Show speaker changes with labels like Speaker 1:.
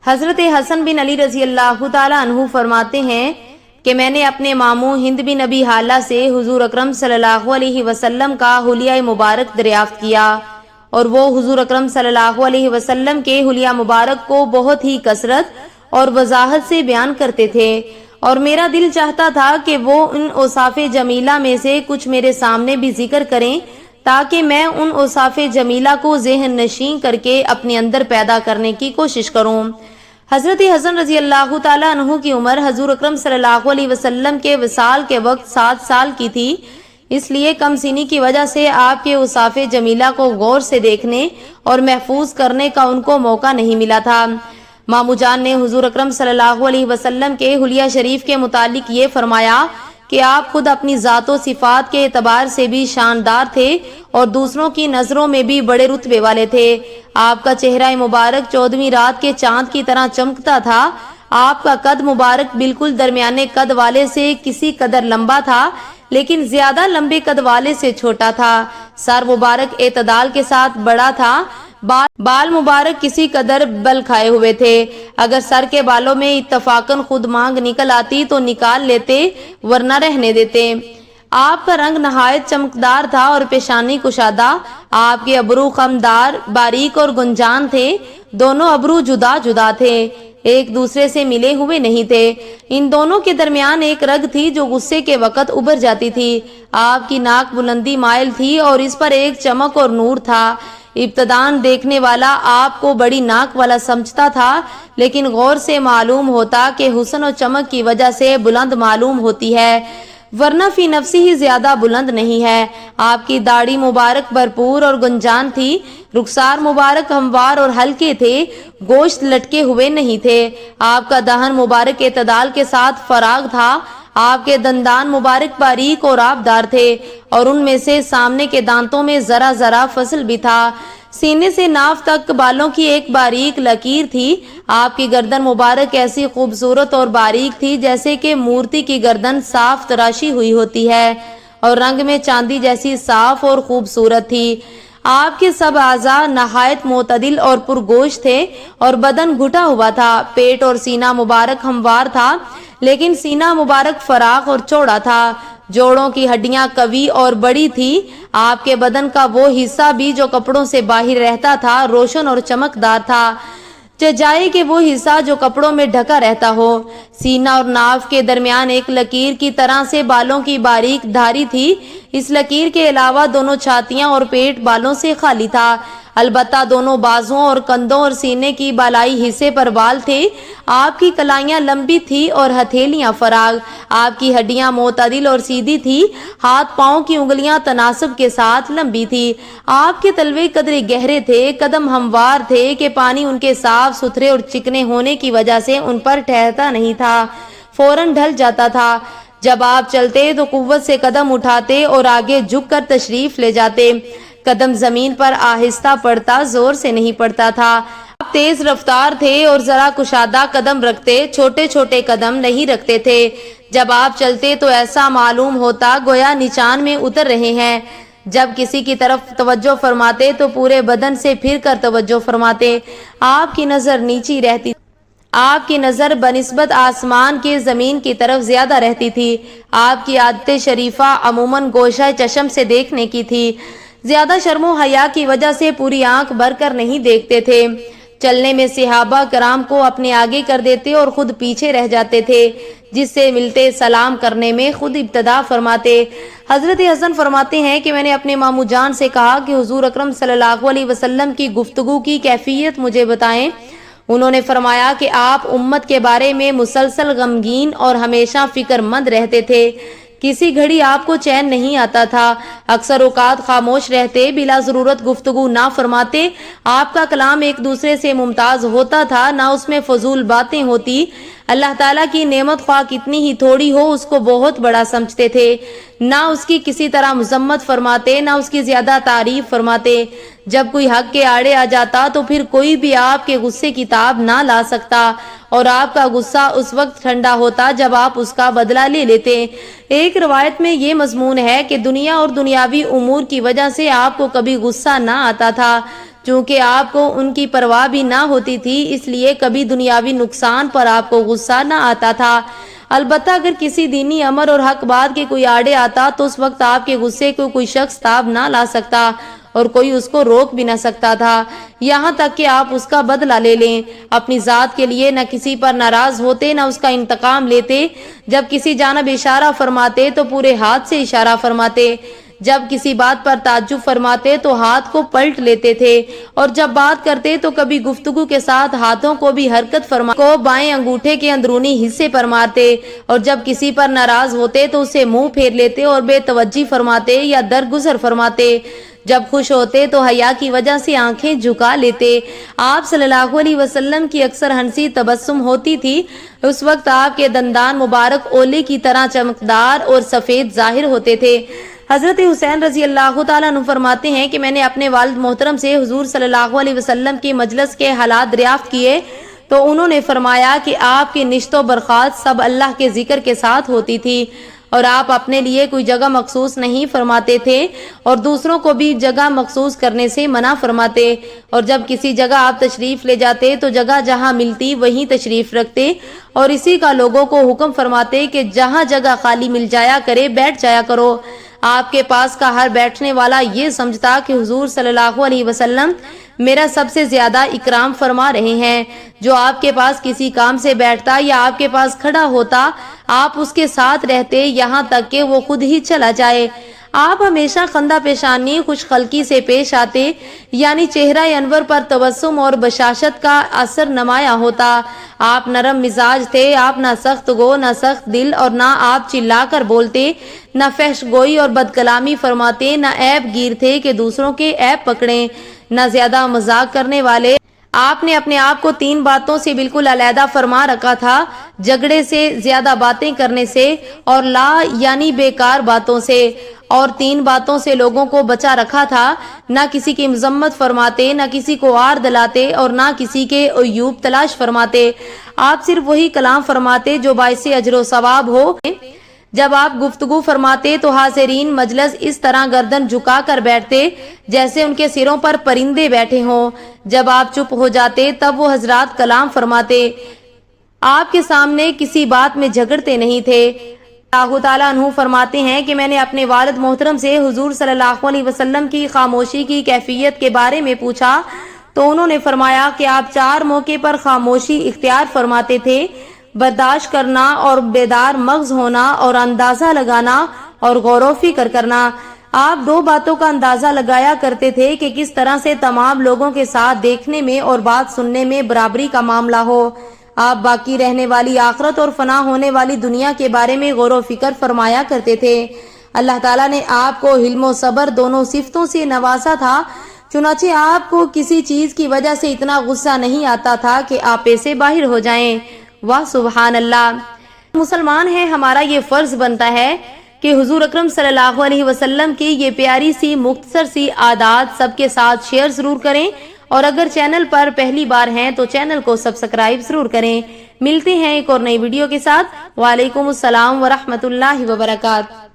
Speaker 1: حضرت حسن بن علی رضی اللہ تعالیٰ عنہ فرماتے ہیں کہ میں نے اپنے ماموں ہند بن ابی حالہ سے حضور اکرم صلی اللہ علیہ وسلم کا حلیہ مبارک دریافت کیا، اور وہ حضور اکرم صلی اللہ علیہ وسلم کے حلیہ مبارک کو بہت ہی کثرت اور وضاحت سے بیان کرتے تھے، اور میرا دل چاہتا تھا کہ وہ ان اوصاف جمیلہ میں سے کچھ میرے سامنے بھی ذکر کریں تاکہ میں ان اوصاف جمیلہ کو ذہن نشین کر کے اپنے اندر پیدا کرنے کی کوشش کروں۔ حضرت حسن رضی اللہ تعالیٰ عنہ کی عمر حضور اکرم صلی اللہ علیہ وسلم کے وصال کے وقت 7 سال کی تھی، اس لیے کم سنی کی وجہ سے آپ کے اوصاف جمیلہ کو غور سے دیکھنے اور محفوظ کرنے کا ان کو موقع نہیں ملا تھا۔ مامو جان نے حضور اکرم صلی اللہ علیہ وسلم کے حلیہ شریف کے متعلق یہ فرمایا کہ آپ خود اپنی ذات و صفات کے اعتبار سے بھی شاندار تھے اور دوسروں کی نظروں میں بھی بڑے رتبے والے تھے۔ آپ کا چہرہ مبارک 14ویں رات کے چاند کی طرح چمکتا تھا۔ آپ کا قد مبارک بالکل درمیانے قد والے سے کسی قدر لمبا تھا، لیکن زیادہ لمبے قد والے سے چھوٹا تھا۔ سر مبارک اعتدال کے ساتھ بڑا تھا۔ بال مبارک کسی قدر بل کھائے ہوئے تھے۔ اگر سر کے بالوں میں اتفاقاً خود مانگ نکل آتی تو نکال لیتے، ورنہ رہنے دیتے۔ آپ کا رنگ نہایت چمکدار تھا اور پیشانی کشادہ۔ آپ کے ابرو خمدار، باریک اور گنجان تھے۔ دونوں ابرو جدا جدا تھے، ایک دوسرے سے ملے ہوئے نہیں تھے۔ ان دونوں کے درمیان ایک رگ تھی جو غصے کے وقت ابھر جاتی تھی۔ آپ کی ناک بلندی مائل تھی اور اس پر ایک چمک اور نور تھا۔ ابتداً دیکھنے والا آپ کو بڑی ناک والا سمجھتا تھا، لیکن غور سے معلوم ہوتا کہ حسن و چمک کی وجہ سے بلند معلوم ہوتی ہے، ورنہ فی نفسی ہی زیادہ بلند نہیں ہے۔ آپ کی داڑھی مبارک بھرپور اور گنجان تھی، رخسار مبارک ہموار اور ہلکے تھے، گوشت لٹکے ہوئے نہیں تھے۔ آپ کا دہن مبارک اعتدال کے ساتھ فراغ تھا۔ آپ کے دندان مبارک باریک اور آبدار تھے، اور ان میں سے سامنے کے دانتوں میں ذرا ذرا فصل بھی تھا۔ سینے سے ناف تک بالوں کی ایک باریک لکیر تھی۔ آپ کی گردن مبارک ایسی خوبصورت اور باریک تھی جیسے کہ مورتی کی گردن صاف تراشی ہوئی ہوتی ہے، اور رنگ میں چاندی جیسی صاف اور خوبصورت تھی۔ آپ کے سب اعضاء نہایت معتدل اور پرگوش تھے، اور بدن گھٹا ہوا تھا۔ پیٹ اور سینہ مبارک ہموار تھا، لیکن سینہ مبارک فراخ اور چوڑا تھا۔ جوڑوں کی ہڈیاں قوی اور بڑی تھی۔ آپ کے بدن کا وہ حصہ بھی جو کپڑوں سے باہر رہتا تھا روشن اور چمکدار تھا، جائے کہ وہ حصہ جو کپڑوں میں ڈھکا رہتا ہو۔ سینہ اور ناف کے درمیان ایک لکیر کی طرح سے بالوں کی باریک دھاری تھی۔ اس لکیر کے علاوہ دونوں چھاتیاں اور پیٹ بالوں سے خالی تھا، البتہ دونوں بازوؤں اور کندھوں اور سینے کی بالائی حصے پر بال تھے۔ آپ کی کلائیاں لمبی تھی اور ہتھیلیاں فراغ۔ آپ کی ہڈیاں معتدل اور سیدھی تھی۔ ہاتھ پاؤں کی انگلیاں تناسب کے ساتھ لمبی تھی۔ آپ کے تلوے قدرے گہرے تھے، قدم ہموار تھے کہ پانی ان کے صاف ستھرے اور چکنے ہونے کی وجہ سے ان پر ٹھہرتا نہیں تھا، فوراً ڈھل جاتا تھا۔ جب آپ چلتے تو قوت سے قدم اٹھاتے اور آگے جھک کر تشریف لے جاتے۔ قدم زمین پر آہستہ پڑتا، زور سے نہیں پڑتا تھا۔ آپ تیز رفتار تھے اور ذرا کشادہ قدم رکھتے، چھوٹے چھوٹے قدم نہیں رکھتے تھے۔ جب آپ چلتے تو ایسا معلوم ہوتا گویا نچان میں اتر رہے ہیں۔ جب کسی کی طرف توجہ فرماتے تو پورے بدن سے پھر کر توجہ فرماتے۔ آپ کی نظر نیچی رہتی، آپ کی نظر بنسبت آسمان کے زمین کی طرف زیادہ رہتی تھی۔ آپ کی عادت شریفہ عموماً گوشہ چشم سے دیکھنے کی تھی۔ زیادہ شرم و حیا کی وجہ سے پوری آنکھ بھر کر نہیں دیکھتے تھے۔ چلنے میں صحابہ کرام کو اپنے آگے کر دیتے اور خود پیچھے رہ جاتے تھے۔ جس سے ملتے سلام کرنے میں خود ابتدا فرماتے۔ حضرت حسن فرماتے ہیں کہ میں نے اپنے مامو جان سے کہا کہ حضور اکرم صلی اللہ علیہ وسلم کی گفتگو کی کیفیت مجھے بتائیں۔ انہوں نے فرمایا کہ آپ امت کے بارے میں مسلسل غمگین اور ہمیشہ فکر مند رہتے تھے۔ کسی گھڑی آپ کو چین نہیں آتا تھا، اکثر اوقات خاموش رہتے، بلا ضرورت گفتگو نہ فرماتے۔ آپ کا کلام ایک دوسرے سے ممتاز ہوتا تھا، نہ اس میں فضول باتیں ہوتی۔ اللہ تعالیٰ کی نعمت خواہ کتنی ہی تھوڑی ہو اس کو بہت بڑا سمجھتے تھے، نہ اس کی کسی طرح مذمت فرماتے، نہ اس کی زیادہ تعریف فرماتے۔ جب کوئی حق کے آڑے آ جاتا تو پھر کوئی بھی آپ کے غصے کی تاب نہ لا سکتا، اور آپ کا غصہ اس وقت ٹھنڈا ہوتا جب آپ اس کا بدلہ لے لیتے۔ ایک روایت میں یہ مضمون ہے کہ دنیا اور دنیاوی امور کی وجہ سے آپ کو کبھی غصہ نہ آتا تھا، چونکہ آپ کو ان کی پرواہ بھی نہ ہوتی تھی، اس لیے کبھی دنیاوی نقصان پر آپ کو غصہ نہ آتا تھا۔ البتہ اگر کسی دینی امر اور حق بات کے کوئی آڑے آتا تو اس وقت آپ کے غصے کو کوئی شخص تاب نہ لا سکتا اور کوئی اس کو روک بھی نہ سکتا تھا، یہاں تک کہ آپ اس کا بدلہ لے لیں۔ اپنی ذات کے لیے نہ کسی پر ناراض ہوتے نہ اس کا انتقام لیتے، جب کسی جانب اشارہ فرماتے تو پورے ہاتھ سے اشارہ فرماتے، جب کسی بات پر تعجب فرماتے تو ہاتھ کو پلٹ لیتے تھے، اور جب بات کرتے تو کبھی گفتگو کے ساتھ ہاتھوں کو بھی حرکت فرما کو بائیں انگوٹھے کے اندرونی حصے پر مارتے، اور جب کسی پر ناراض ہوتے تو اسے منہ پھیر لیتے اور بے توجہی فرماتے یا درگزر فرماتے، جب خوش ہوتے تو حیا کی وجہ سے آنکھیں جھکا لیتے۔ آپ صلی اللہ علیہ وسلم کی اکثر ہنسی تبسم ہوتی تھی، اس وقت آپ کے دندان مبارک اولے کی طرح چمکدار اور سفید ظاہر ہوتے تھے۔ حضرت حسین رضی اللہ تعالیٰ عنہ فرماتے ہیں کہ میں نے اپنے والد محترم سے حضور صلی اللہ علیہ وسلم کی مجلس کے حالات دریافت کیے تو انہوں نے فرمایا کہ آپ کی نشست و برخاست سب اللہ کے ذکر کے ساتھ ہوتی تھی، اور آپ اپنے لیے کوئی جگہ مخصوص نہیں فرماتے تھے اور دوسروں کو بھی جگہ مخصوص کرنے سے منع فرماتے، اور جب کسی جگہ آپ تشریف لے جاتے تو جگہ جہاں ملتی وہیں تشریف رکھتے، اور اسی کا لوگوں کو حکم فرماتے کہ جہاں جگہ خالی مل جایا کرے بیٹھ جایا کرو۔ آپ کے پاس کا ہر بیٹھنے والا یہ سمجھتا کہ حضور صلی اللہ علیہ وسلم میرا سب سے زیادہ اکرام فرما رہے ہیں۔ جو آپ کے پاس کسی کام سے بیٹھتا یا آپ کے پاس کھڑا ہوتا آپ اس کے ساتھ رہتے یہاں تک کہ وہ خود ہی چلا جائے۔ آپ ہمیشہ خندہ پیشانی خوش خلقی سے پیش آتے، یعنی چہرہ انور پر تبسم اور بشاشت کا اثر نمایاں ہوتا۔ آپ نرم مزاج تھے، آپ نہ سخت گو نہ سخت دل، اور نہ آپ چلا کر بولتے، نہ فحش گوئی اور بد کلامی فرماتے، نہ عیب گیر تھے کہ دوسروں کے عیب پکڑیں، نہ زیادہ مذاق کرنے والے۔ آپ نے اپنے آپ کو 3 باتوں سے بالکل علیحدہ فرما رکھا تھا: جھگڑے سے، زیادہ باتیں کرنے سے، اور یعنی بیکار باتوں سے، اور 3 باتوں سے لوگوں کو بچا رکھا تھا: نہ کسی کی مذمت فرماتے، نہ کسی کو عار دلاتے، اور نہ کسی کے عیوب تلاش فرماتے۔ آپ صرف وہی کلام فرماتے جو باعث اجر و ثواب ہو۔ جب آپ گفتگو فرماتے تو حاضرین مجلس اس طرح گردن جھکا کر بیٹھتے جیسے ان کے سروں پر پرندے بیٹھے ہوں۔ جب آپ چپ ہو جاتے تب وہ حضرات کلام فرماتے، آپ کے سامنے کسی بات میں جھگڑتے نہیں تھے۔ اللہ تعالیٰ عنہ فرماتے ہیں کہ میں نے اپنے والد محترم سے حضور صلی اللہ علیہ وسلم کی خاموشی کی کیفیت کے بارے میں پوچھا تو انہوں نے فرمایا کہ آپ 4 موقع پر خاموشی اختیار فرماتے تھے: برداشت کرنا، اور بیدار مغز ہونا، اور اندازہ لگانا، اور غور و فکر کرنا۔ آپ 2 باتوں کا اندازہ لگایا کرتے تھے کہ کس طرح سے تمام لوگوں کے ساتھ دیکھنے میں اور بات سننے میں برابری کا معاملہ ہو۔ آپ باقی رہنے والی آخرت اور فنا ہونے والی دنیا کے بارے میں غور و فکر فرمایا کرتے تھے۔ اللہ تعالیٰ نے آپ کو حلم و صبر دونوں صفتوں سے نوازا تھا، چنانچہ آپ کو کسی چیز کی وجہ سے اتنا غصہ نہیں آتا تھا کہ آپے سے باہر ہو جائیں۔ واہ سبحان اللہ! مسلمان ہیں، ہمارا یہ فرض بنتا ہے کہ حضور اکرم صلی اللہ علیہ وسلم کی یہ پیاری سی مختصر سی عادات سب کے ساتھ شیئر ضرور کریں، اور اگر چینل پر پہلی بار ہیں تو چینل کو سبسکرائب ضرور کریں۔ ملتے ہیں ایک اور نئی ویڈیو کے ساتھ۔ وعلیکم السلام ورحمۃ اللہ وبرکاتہ۔